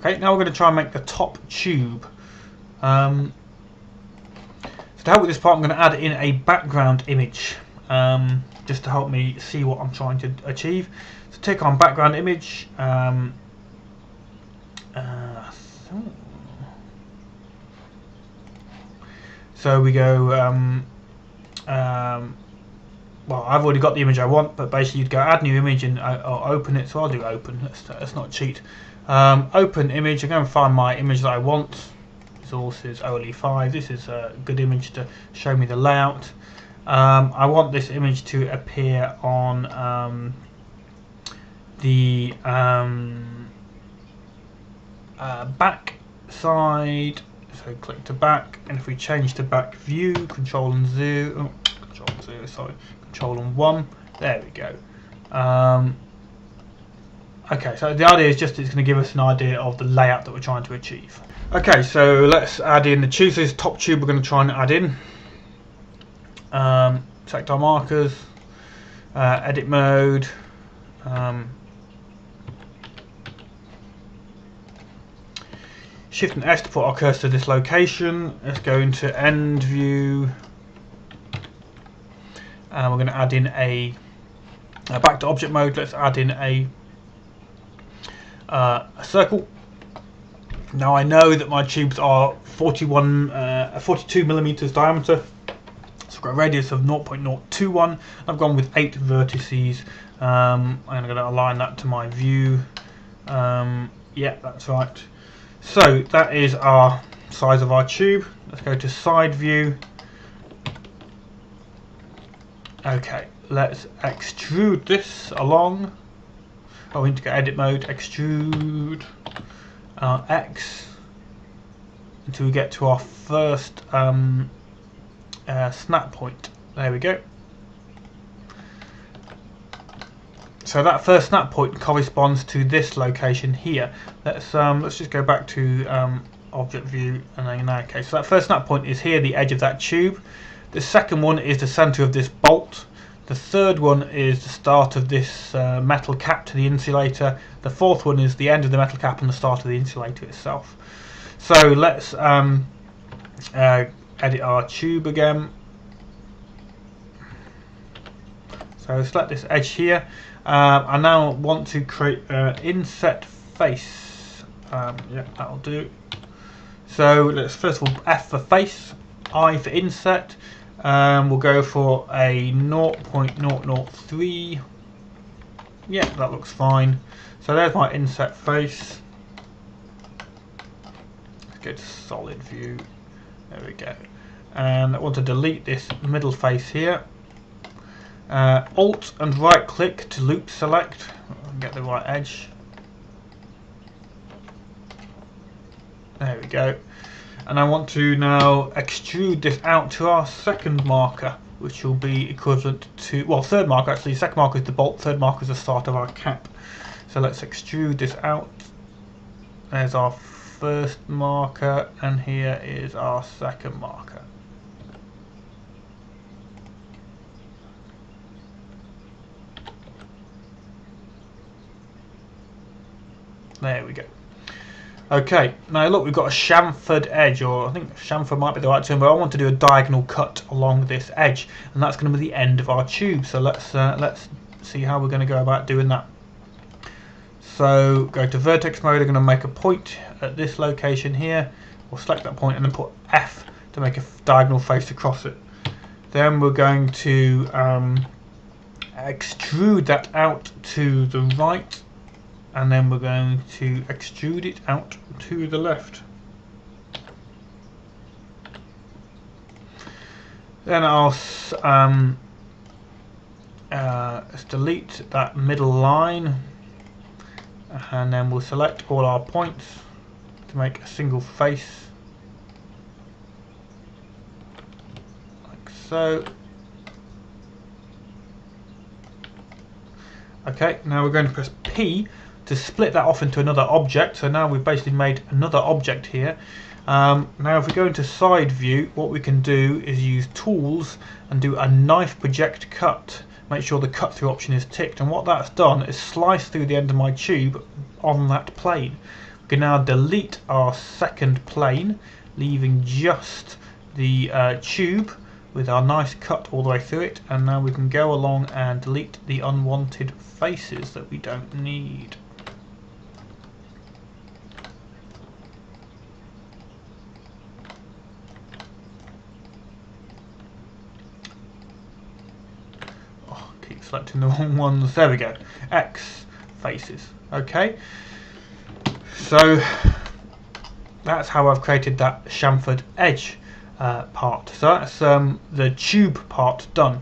Okay, now we're going to try and make the top tube. So to help with this part, I'm going to add in a background image, just to help me see what I'm trying to achieve. So tick on background image. So we go. Well, I've already got the image I want, but basically you'd go add new image and or open it. So I'll do open. Let's not cheat. Open image. I'm going to find my image that I want. Resources OHLE 5. This is a good image to show me the layout. I want this image to appear on the back side. So click to back, and if we change to back view, Control and 0, Control and 1. There we go. Okay, so the idea is just it's going to give us an idea of the layout that we're trying to achieve. Okay, so let's add in the tube. So this top tube we're going to try and add in. Select our markers, edit mode. Shift and S to put our cursor to this location. Let's go into end view. And we're going to add in a back to object mode. Let's add in a circle. Now I know that my tubes are 42 millimeters diameter, so I've got a radius of 0.021. I've gone with 8 vertices, and I'm going to align that to my view. Yeah, that's right. So that is our size of our tube. Let's go to side view. Okay, let's extrude this along. Oh, we need to go edit mode, extrude X until we get to our first snap point. There we go. So that first snap point corresponds to this location here. Let's just go back to object view, and then okay. So that first snap point is here, the edge of that tube. The second one is the center of this bolt. The third one is the start of this metal cap to the insulator. The fourth one is the end of the metal cap and the start of the insulator itself. So let's edit our tube again. So select this edge here. I now want to create Inset Face. Yeah, that'll do. So let's first of all F for face, I for inset. We'll go for a 0.003. Yeah, that looks fine. So there's my inset face. Let's go to solid view. There we go. And I want to delete this middle face here. Alt and right click to loop select and get the right edge. There we go. And I want to now extrude this out to our second marker, which will be equivalent to, well, third marker actually. Second marker is the bolt, third marker is the start of our cap. So let's extrude this out. There's our first marker, and here is our second marker. There we go. Okay, now look, we've got a chamfered edge, or I think chamfer might be the right term, but I want to do a diagonal cut along this edge, and that's going to be the end of our tube. So let's see how we're going to go about doing that. So go to vertex mode. I'm going to make a point at this location here. We'll select that point and then put F to make a diagonal face across it. Then we're going to extrude that out to the right, and then we're going to extrude it out to the left. Then I'll delete that middle line, and then we'll select all our points to make a single face, like so. Okay, now we're going to press P to split that off into another object. So now we've basically made another object here. Now if we go into side view, what we can do is use tools and do a knife project cut. Make sure the cut through option is ticked, and what that's done is slice through the end of my tube on that plane. can now delete our second plane, leaving just the tube with our nice cut all the way through it, and now we can go along and delete the unwanted faces that we don't need. Oh, keep selecting the wrong ones. There we go. X faces. Okay. So that's how I've created that chamfered edge part. So that's the tube part done.